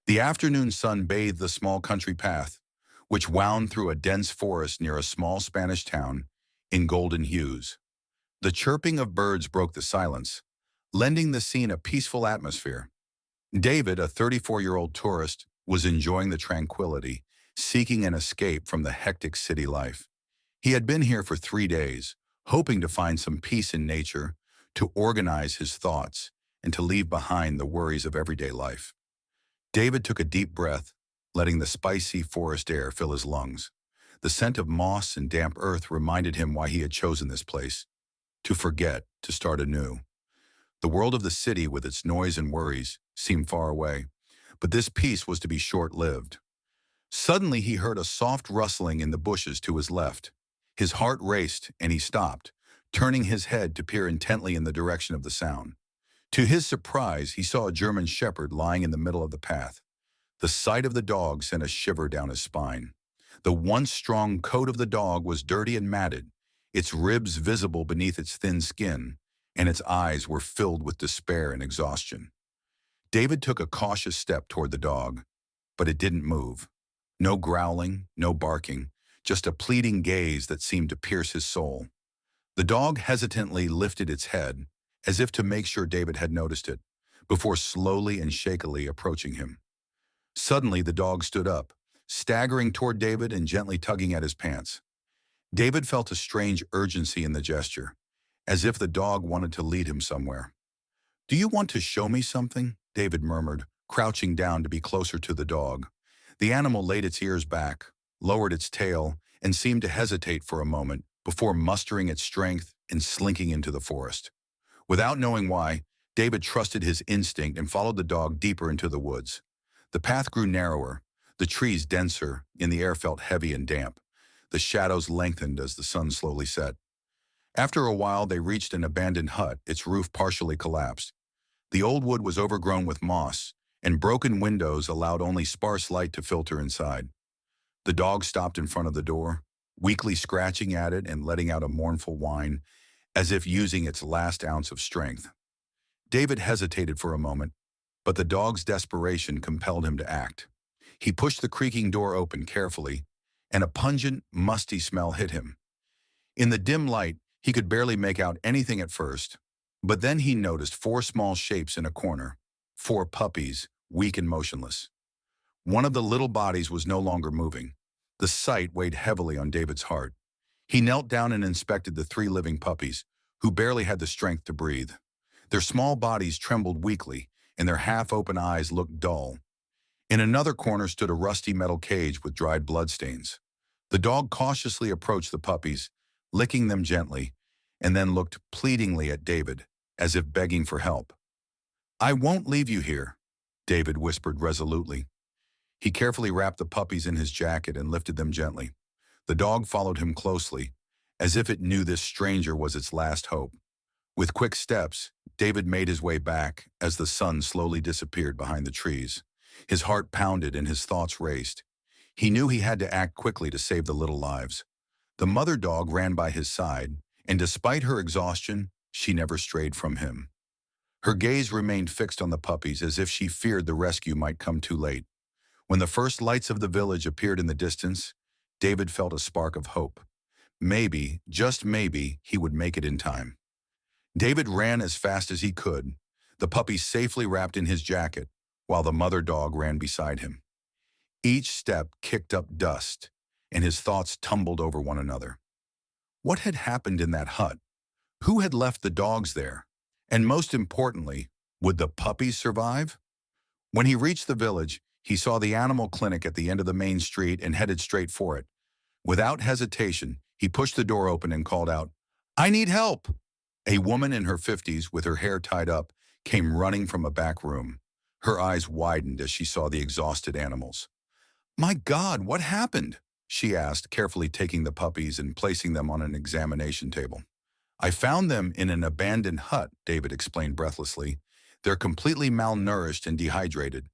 The afternoon sun bathed the small country path, which wound through a dense forest near a small Spanish town in golden hues. The chirping of birds broke the silence, lending the scene a peaceful atmosphere. David, a 34-year-old tourist, was enjoying the tranquility, seeking an escape from the hectic city life. He had been here for 3 days, hoping to find some peace in nature, to organize his thoughts, and to leave behind the worries of everyday life. David took a deep breath, letting the spicy forest air fill his lungs. The scent of moss and damp earth reminded him why he had chosen this place: to forget, to start anew. The world of the city, with its noise and worries, seemed far away, but this peace was to be short-lived. Suddenly he heard a soft rustling in the bushes to his left. His heart raced, and he stopped, turning his head to peer intently in the direction of the sound. To his surprise, he saw a German shepherd lying in the middle of the path. The sight of the dog sent a shiver down his spine. The once strong coat of the dog was dirty and matted, its ribs visible beneath its thin skin, and its eyes were filled with despair and exhaustion. David took a cautious step toward the dog, but it didn't move. No growling, no barking, just a pleading gaze that seemed to pierce his soul. The dog hesitantly lifted its head, as if to make sure David had noticed it, before slowly and shakily approaching him. Suddenly the dog stood up, staggering toward David and gently tugging at his pants. David felt a strange urgency in the gesture, as if the dog wanted to lead him somewhere. "Do you want to show me something?" David murmured, crouching down to be closer to the dog. The animal laid its ears back, lowered its tail, and seemed to hesitate for a moment before mustering its strength and slinking into the forest. Without knowing why, David trusted his instinct and followed the dog deeper into the woods. The path grew narrower, the trees denser, and the air felt heavy and damp. The shadows lengthened as the sun slowly set. After a while, they reached an abandoned hut, its roof partially collapsed. The old wood was overgrown with moss, and broken windows allowed only sparse light to filter inside. The dog stopped in front of the door, weakly scratching at it and letting out a mournful whine, as if using its last ounce of strength. David hesitated for a moment, but the dog's desperation compelled him to act. He pushed the creaking door open carefully, and a pungent, musty smell hit him. In the dim light, he could barely make out anything at first, but then he noticed 4 small shapes in a corner, 4 puppies, weak and motionless. One of the little bodies was no longer moving. The sight weighed heavily on David's heart. He knelt down and inspected the 3 living puppies, who barely had the strength to breathe. Their small bodies trembled weakly, and their half-open eyes looked dull. In another corner stood a rusty metal cage with dried bloodstains. The dog cautiously approached the puppies, licking them gently, and then looked pleadingly at David, as if begging for help. "I won't leave you here," David whispered resolutely. He carefully wrapped the puppies in his jacket and lifted them gently. The dog followed him closely, as if it knew this stranger was its last hope. With quick steps, David made his way back as the sun slowly disappeared behind the trees. His heart pounded and his thoughts raced. He knew he had to act quickly to save the little lives. The mother dog ran by his side, and despite her exhaustion, she never strayed from him. Her gaze remained fixed on the puppies as if she feared the rescue might come too late. When the first lights of the village appeared in the distance, David felt a spark of hope. Maybe, just maybe, he would make it in time. David ran as fast as he could, the puppies safely wrapped in his jacket, while the mother dog ran beside him. Each step kicked up dust, and his thoughts tumbled over one another. What had happened in that hut? Who had left the dogs there? And most importantly, would the puppies survive? When he reached the village, he saw the animal clinic at the end of the main street and headed straight for it. Without hesitation, he pushed the door open and called out, "I need help!" A woman in her 50s, with her hair tied up, came running from a back room. Her eyes widened as she saw the exhausted animals. "My God, what happened?" she asked, carefully taking the puppies and placing them on an examination table. "I found them in an abandoned hut," David explained breathlessly. "They're completely malnourished and dehydrated.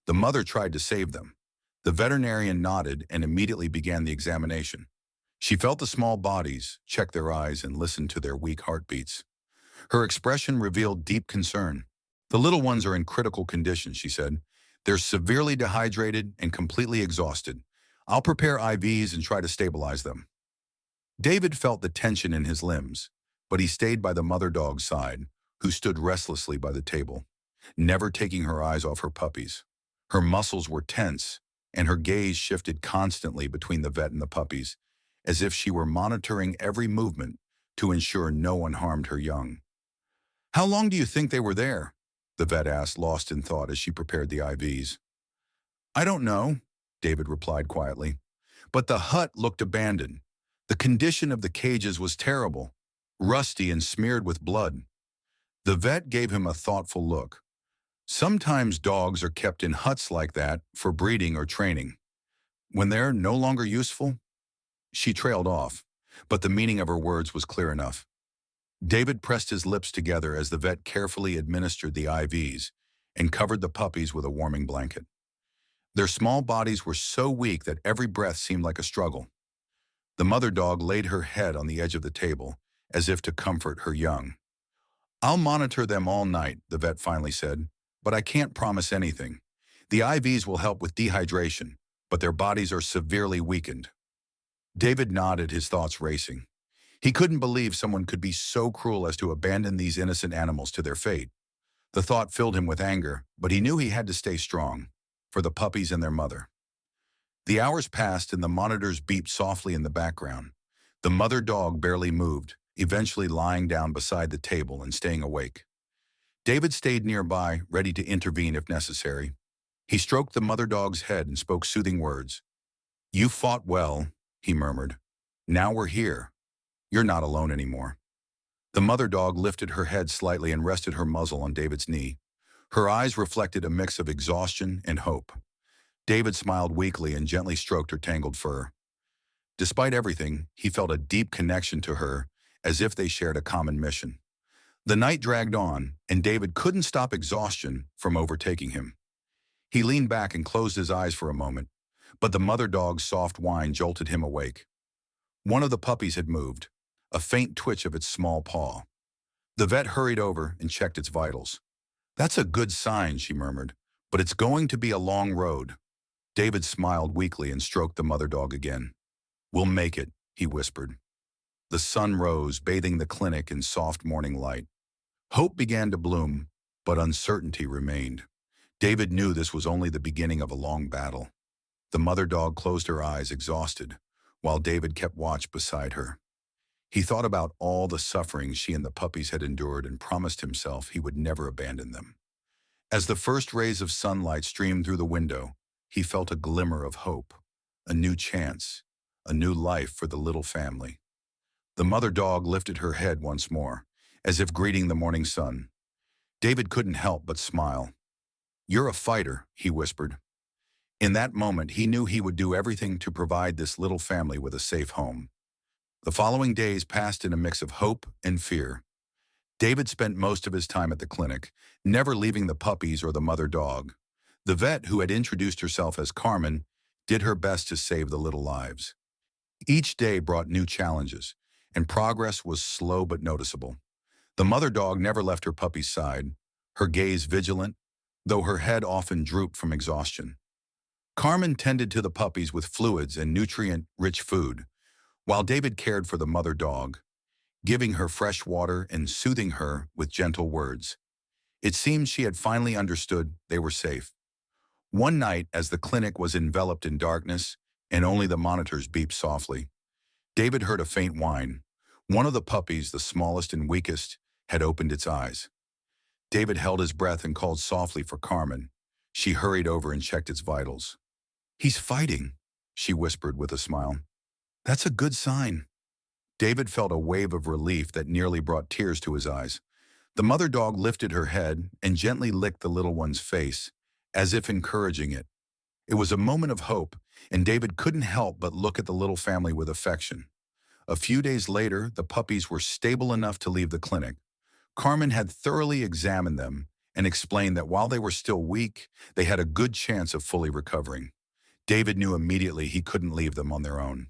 The mother tried to save them." The veterinarian nodded and immediately began the examination. She felt the small bodies, checked their eyes, and listened to their weak heartbeats. Her expression revealed deep concern. "The little ones are in critical condition," she said. They're severely dehydrated and completely exhausted. I'll prepare IVs and try to stabilize them." David felt the tension in his limbs, but he stayed by the mother dog's side, who stood restlessly by the table, never taking her eyes off her puppies. Her muscles were tense, and her gaze shifted constantly between the vet and the puppies, as if she were monitoring every movement to ensure no one harmed her young. "How long do you think they were there?" the vet asked, lost in thought as she prepared the IVs. "I don't know," David replied quietly. But the hut looked abandoned. The condition of the cages was terrible, rusty and smeared with blood. The vet gave him a thoughtful look. "Sometimes dogs are kept in huts like that for breeding or training. When they're no longer useful." She trailed off, but the meaning of her words was clear enough. David pressed his lips together as the vet carefully administered the IVs and covered the puppies with a warming blanket. Their small bodies were so weak that every breath seemed like a struggle. The mother dog laid her head on the edge of the table, as if to comfort her young. "I'll monitor them all night," the vet finally said, "but I can't promise anything. The IVs will help with dehydration, but their bodies are severely weakened." David nodded, his thoughts racing. He couldn't believe someone could be so cruel as to abandon these innocent animals to their fate. The thought filled him with anger, but he knew he had to stay strong, for the puppies and their mother. The hours passed and the monitors beeped softly in the background. The mother dog barely moved, eventually lying down beside the table and staying awake. David stayed nearby, ready to intervene if necessary. He stroked the mother dog's head and spoke soothing words. "You fought well," he murmured. "Now we're here. You're not alone anymore." The mother dog lifted her head slightly and rested her muzzle on David's knee. Her eyes reflected a mix of exhaustion and hope. David smiled weakly and gently stroked her tangled fur. Despite everything, he felt a deep connection to her, as if they shared a common mission. The night dragged on, and David couldn't stop exhaustion from overtaking him. He leaned back and closed his eyes for a moment, but the mother dog's soft whine jolted him awake. One of the puppies had moved, a faint twitch of its small paw. The vet hurried over and checked its vitals. "That's a good sign," she murmured, "but it's going to be a long road." David smiled weakly and stroked the mother dog again. "We'll make it," he whispered. The sun rose, bathing the clinic in soft morning light. Hope began to bloom, but uncertainty remained. David knew this was only the beginning of a long battle. The mother dog closed her eyes, exhausted, while David kept watch beside her. He thought about all the suffering she and the puppies had endured and promised himself he would never abandon them. As the first rays of sunlight streamed through the window, he felt a glimmer of hope, a new chance, a new life for the little family. The mother dog lifted her head once more, as if greeting the morning sun. David couldn't help but smile. "You're a fighter," he whispered. In that moment, he knew he would do everything to provide this little family with a safe home. The following days passed in a mix of hope and fear. David spent most of his time at the clinic, never leaving the puppies or the mother dog. The vet, who had introduced herself as Carmen, did her best to save the little lives. Each day brought new challenges, and progress was slow but noticeable. The mother dog never left her puppy's side, her gaze vigilant, though her head often drooped from exhaustion. Carmen tended to the puppies with fluids and nutrient-rich food, while David cared for the mother dog, giving her fresh water and soothing her with gentle words. It seemed she had finally understood they were safe. One night, as the clinic was enveloped in darkness and only the monitors beeped softly, David heard a faint whine. One of the puppies, the smallest and weakest, had opened its eyes. David held his breath and called softly for Carmen. She hurried over and checked its vitals. "He's fighting," she whispered with a smile. "That's a good sign." David felt a wave of relief that nearly brought tears to his eyes. The mother dog lifted her head and gently licked the little one's face, as if encouraging it. It was a moment of hope, and David couldn't help but look at the little family with affection. A few days later, the puppies were stable enough to leave the clinic. Carmen had thoroughly examined them and explained that while they were still weak, they had a good chance of fully recovering. David knew immediately he couldn't leave them on their own.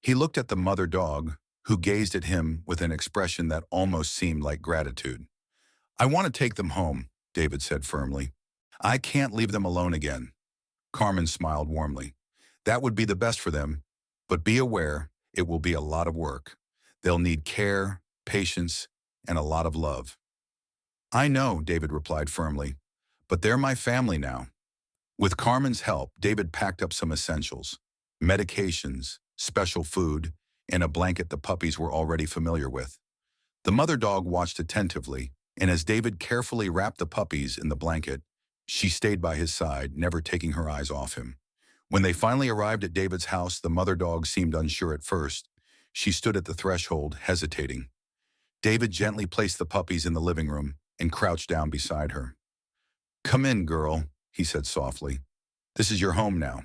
He looked at the mother dog, who gazed at him with an expression that almost seemed like gratitude. "I want to take them home," David said firmly. I can't leave them alone again. Carmen smiled warmly. That would be the best for them, but be aware it will be a lot of work. They'll need care, patience, and a lot of love. I know, David replied firmly, but they're my family now. With Carmen's help, David packed up some essentials, medications, special food, and a blanket the puppies were already familiar with. The mother dog watched attentively, and as David carefully wrapped the puppies in the blanket, she stayed by his side, never taking her eyes off him. When they finally arrived at David's house, the mother dog seemed unsure at first. She stood at the threshold, hesitating. David gently placed the puppies in the living room and crouched down beside her. Come in, girl, he said softly. This is your home now.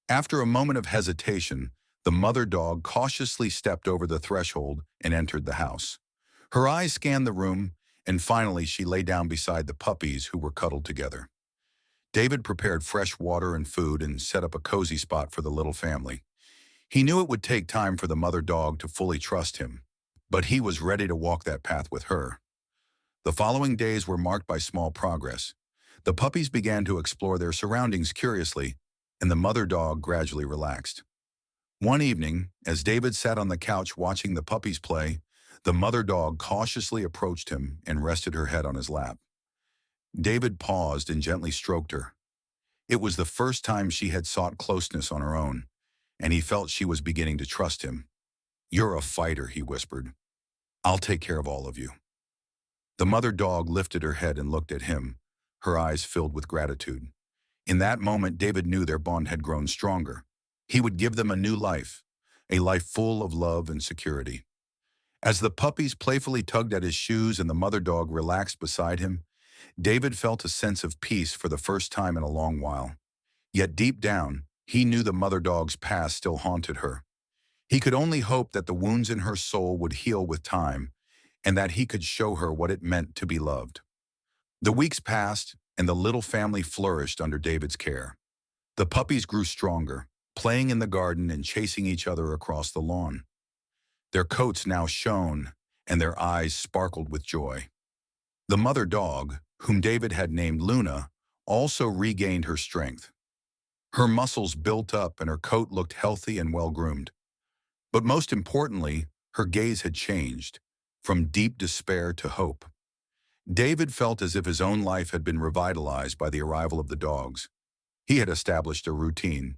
After a moment of hesitation, the mother dog cautiously stepped over the threshold and entered the house. Her eyes scanned the room, and finally she lay down beside the puppies who were cuddled together. David prepared fresh water and food and set up a cozy spot for the little family. He knew it would take time for the mother dog to fully trust him, but he was ready to walk that path with her. The following days were marked by small progress. The puppies began to explore their surroundings curiously, and the mother dog gradually relaxed. One evening, as David sat on the couch watching the puppies play, the mother dog cautiously approached him and rested her head on his lap. David paused and gently stroked her. It was the first time she had sought closeness on her own, and he felt she was beginning to trust him. You're a fighter, he whispered. I'll take care of all of you. The mother dog lifted her head and looked at him, her eyes filled with gratitude. In that moment, David knew their bond had grown stronger. He would give them a new life, a life full of love and security. As the puppies playfully tugged at his shoes and the mother dog relaxed beside him, David felt a sense of peace for the first time in a long while. Yet deep down, he knew the mother dog's past still haunted her. He could only hope that the wounds in her soul would heal with time, and that he could show her what it meant to be loved. The weeks passed, and the little family flourished under David's care. The puppies grew stronger, playing in the garden and chasing each other across the lawn. Their coats now shone, and their eyes sparkled with joy. The mother dog, whom David had named Luna, also regained her strength. Her muscles built up and her coat looked healthy and well-groomed. But most importantly, her gaze had changed, from deep despair to hope. David felt as if his own life had been revitalized by the arrival of the dogs. He had established a routine: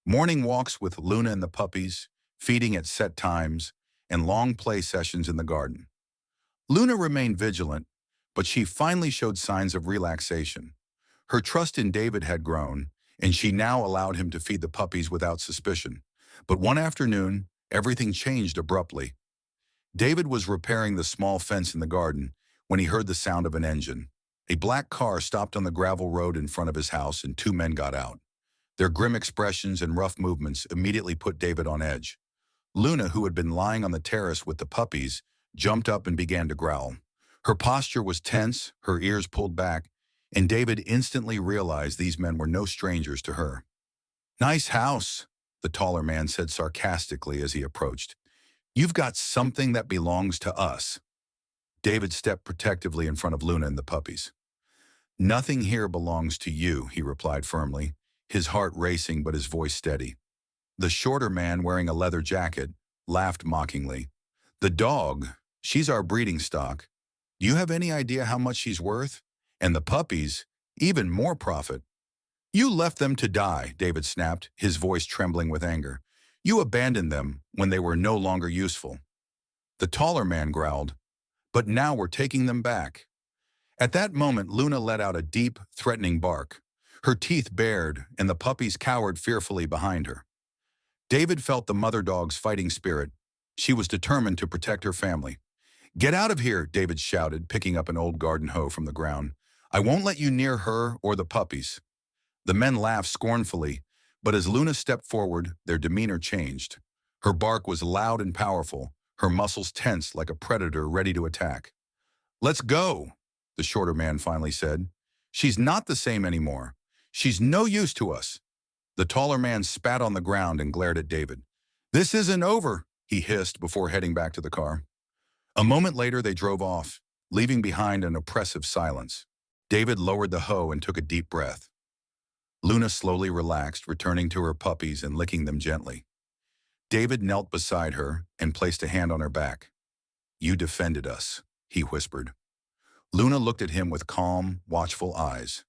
morning walks with Luna and the puppies, feeding at set times, and long play sessions in the garden. Luna remained vigilant, but she finally showed signs of relaxation. Her trust in David had grown, and she now allowed him to feed the puppies without suspicion. But one afternoon, everything changed abruptly. David was repairing the small fence in the garden when he heard the sound of an engine. A black car stopped on the gravel road in front of his house, and two men got out. Their grim expressions and rough movements immediately put David on edge. Luna, who had been lying on the terrace with the puppies, jumped up and began to growl. Her posture was tense, her ears pulled back, and David instantly realized these men were no strangers to her. "Nice house," the taller man said sarcastically as he approached. "You've got something that belongs to us." David stepped protectively in front of Luna and the puppies. "Nothing here belongs to you," he replied firmly, his heart racing but his voice steady. The shorter man, wearing a leather jacket, laughed mockingly. "The dog, she's our breeding stock. Do you have any idea how much she's worth? And the puppies, even more profit." "You left them to die," David snapped, his voice trembling with anger. "You abandoned them when they were no longer useful." The taller man growled, "But now we're taking them back." At that moment, Luna let out a deep, threatening bark. Her teeth bared, and the puppies cowered fearfully behind her. David felt the mother dog's fighting spirit. She was determined to protect her family. "Get out of here," David shouted, picking up an old garden hoe from the ground. "I won't let you near her or the puppies." The men laughed scornfully, but as Luna stepped forward, their demeanor changed. Her bark was loud and powerful, her muscles tense like a predator ready to attack. "Let's go," the shorter man finally said. "She's not the same anymore. She's no use to us." The taller man spat on the ground and glared at David. "This isn't over," he hissed before heading back to the car. A moment later, they drove off, leaving behind an oppressive silence. David lowered the hoe and took a deep breath. Luna slowly relaxed, returning to her puppies and licking them gently. David knelt beside her and placed a hand on her back. "You defended us," he whispered. Luna looked at him with calm, watchful eyes.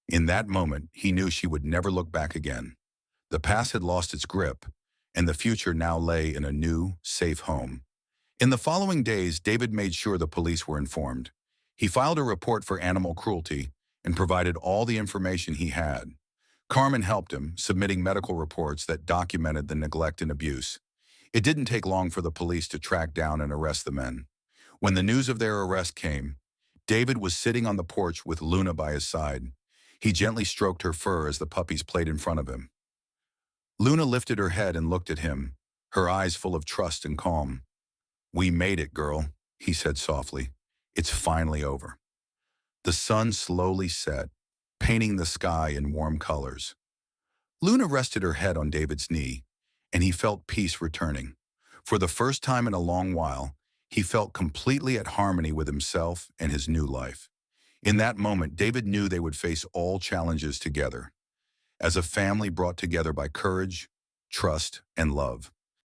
In that moment, he knew she would never look back again. The past had lost its grip, and the future now lay in a new, safe home. In the following days, David made sure the police were informed. He filed a report for animal cruelty and provided all the information he had. Carmen helped him, submitting medical reports that documented the neglect and abuse. It didn't take long for the police to track down and arrest the men. When the news of their arrest came, David was sitting on the porch with Luna by his side. He gently stroked her fur as the puppies played in front of him. Luna lifted her head and looked at him, her eyes full of trust and calm. "We made it, girl," he said softly. "It's finally over." The sun slowly set, painting the sky in warm colors. Luna rested her head on David's knee, and he felt peace returning. For the first time in a long while, he felt completely at harmony with himself and his new life. In that moment, David knew they would face all challenges together, as a family brought together by courage, trust, and love.